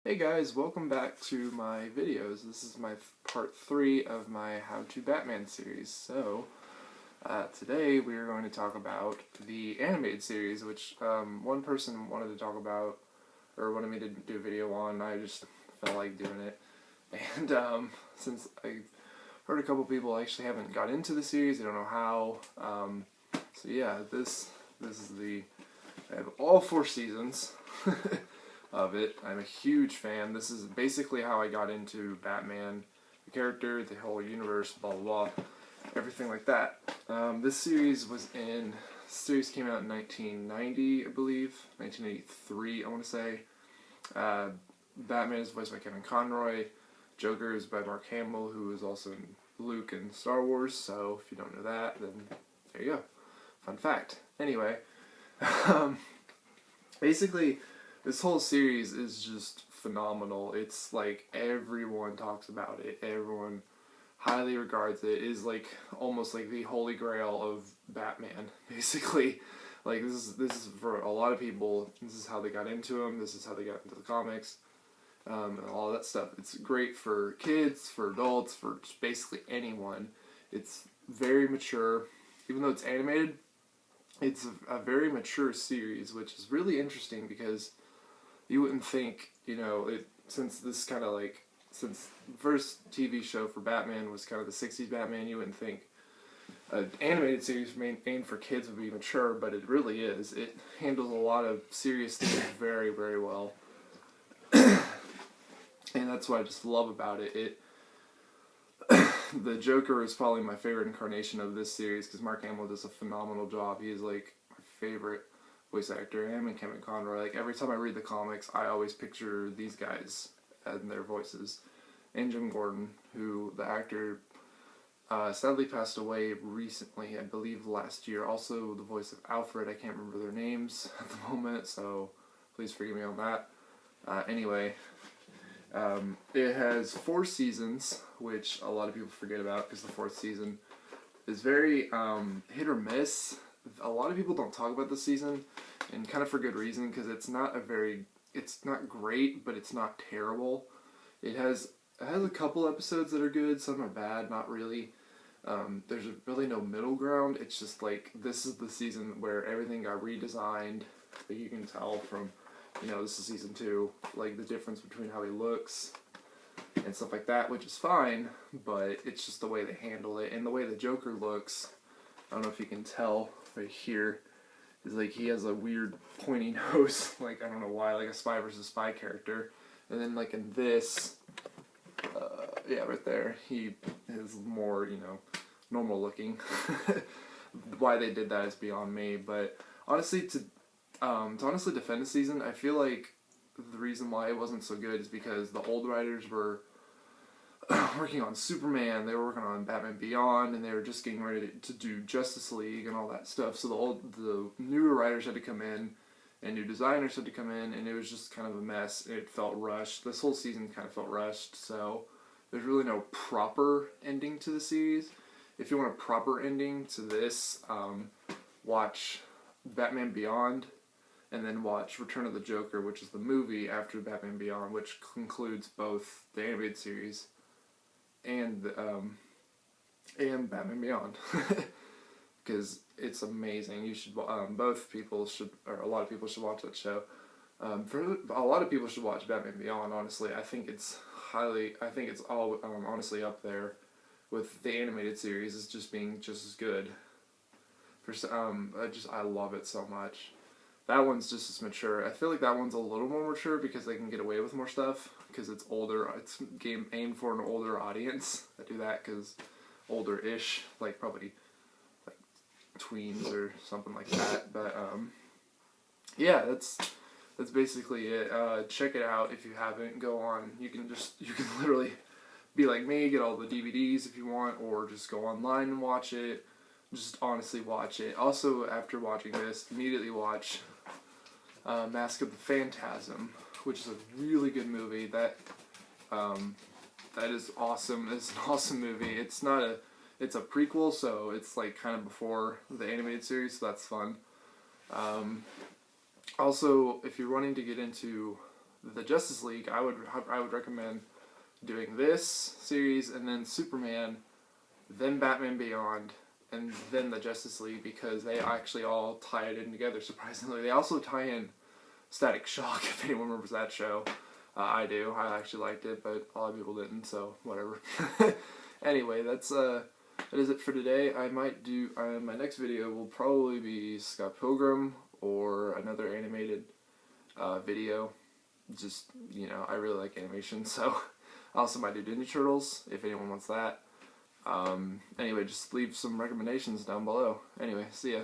Hey guys, welcome back to my videos. This is my part 3 of my How to Batman series. Today we are going to talk about the animated series, which one person wanted to talk about, or wanted me to do a video on. I just felt like doing it. And since I heard a couple people actually haven't got into the series, they don't know how. This is I have all 4 seasons. Of it. I'm a huge fan. This is basically how I got into Batman, the character, the whole universe, blah blah blah, everything like that. This series came out in 1990, I believe, 1983, I want to say. Batman is voiced by Kevin Conroy. Joker is by Mark Hamill, who is also in Luke in Star Wars. So if you don't know that, then there you go. Fun fact. Anyway, basically, this whole series is just phenomenal. It's like everyone talks about it. Everyone highly regards it. It is like almost like the holy grail of Batman. Basically, like this is for a lot of people. This is how they got into him. This is how they got into the comics, and all that stuff. It's great for kids, for adults, for just basically anyone. It's very mature, even though it's animated. It's a very mature series, which is really interesting because you wouldn't think, since the first TV show for Batman was kind of the 60s Batman, you wouldn't think an animated series aimed for kids would be mature, but it really is. It handles a lot of serious things very, very well. And that's what I just love about it. The Joker is probably my favorite incarnation of this series because Mark Hamill does a phenomenal job. He is like my favorite voice actor. Him and Kevin Conroy. Like every time I read the comics, I always picture these guys and their voices. And Jim Gordon, who the actor sadly passed away recently, I believe last year. Also the voice of Alfred. I can't remember their names at the moment, so please forgive me on that. Anyway, it has 4 seasons, which a lot of people forget about because the 4th season is very hit or miss. A lot of people don't talk about this season, and kind of for good reason, because it's not great, but it's not terrible. It has a couple episodes that are good, some are bad, not really. There's really no middle ground. It's just like, this is the season where everything got redesigned. Like you can tell from, this is season 2, like the difference between how he looks and stuff like that, which is fine, but it's just the way they handle it, and the way the Joker looks. I don't know if you can tell right here, is like he has a weird pointy nose, like I don't know why, like a Spy vs. Spy character. And then like in this, right there, he is more, normal looking. Why they did that is beyond me, but honestly, to honestly defend the season, I feel like the reason why it wasn't so good is because the old writers were working on Superman, they were working on Batman Beyond, and they were just getting ready to do Justice League and all that stuff. So the newer writers had to come in, and new designers had to come in, and it was just kind of a mess. It felt rushed. This whole season kind of felt rushed, so there's really no proper ending to the series. If you want a proper ending to this, watch Batman Beyond, and then watch Return of the Joker, which is the movie after Batman Beyond, which concludes both the animated series and Batman Beyond, because it's amazing. You should a lot of people should watch that show. For a lot of people should watch Batman Beyond. Honestly, I think it's all honestly up there with the animated series as just being just as good. I love it so much. That one's just as mature. I feel like that one's a little more mature because they can get away with more stuff because it's older. It's aimed for an older audience. I do that because older-ish, like probably like tweens or something like that. But that's basically it. Check it out if you haven't. Go on. You can literally be like me, get all the DVDs if you want, or just go online and watch it. Just honestly watch it. Also, after watching this, immediately watch Mask of the Phantasm, which is a really good movie. That is awesome. It's an awesome movie. It's a prequel, so it's like kind of before the animated series, so that's fun. Also, if you're wanting to get into the Justice League, I would recommend doing this series and then Superman, then Batman Beyond, and then the Justice League, because they actually all tie it in together, surprisingly. They also tie in Static Shock, if anyone remembers that show. I do. I actually liked it, but a lot of people didn't, so whatever. Anyway, that is it for today. I might do, my next video will probably be Scott Pilgrim or another animated video. Just, I really like animation, so I also might do Ninja Turtles, if anyone wants that. Anyway, just leave some recommendations down below. Anyway, see ya.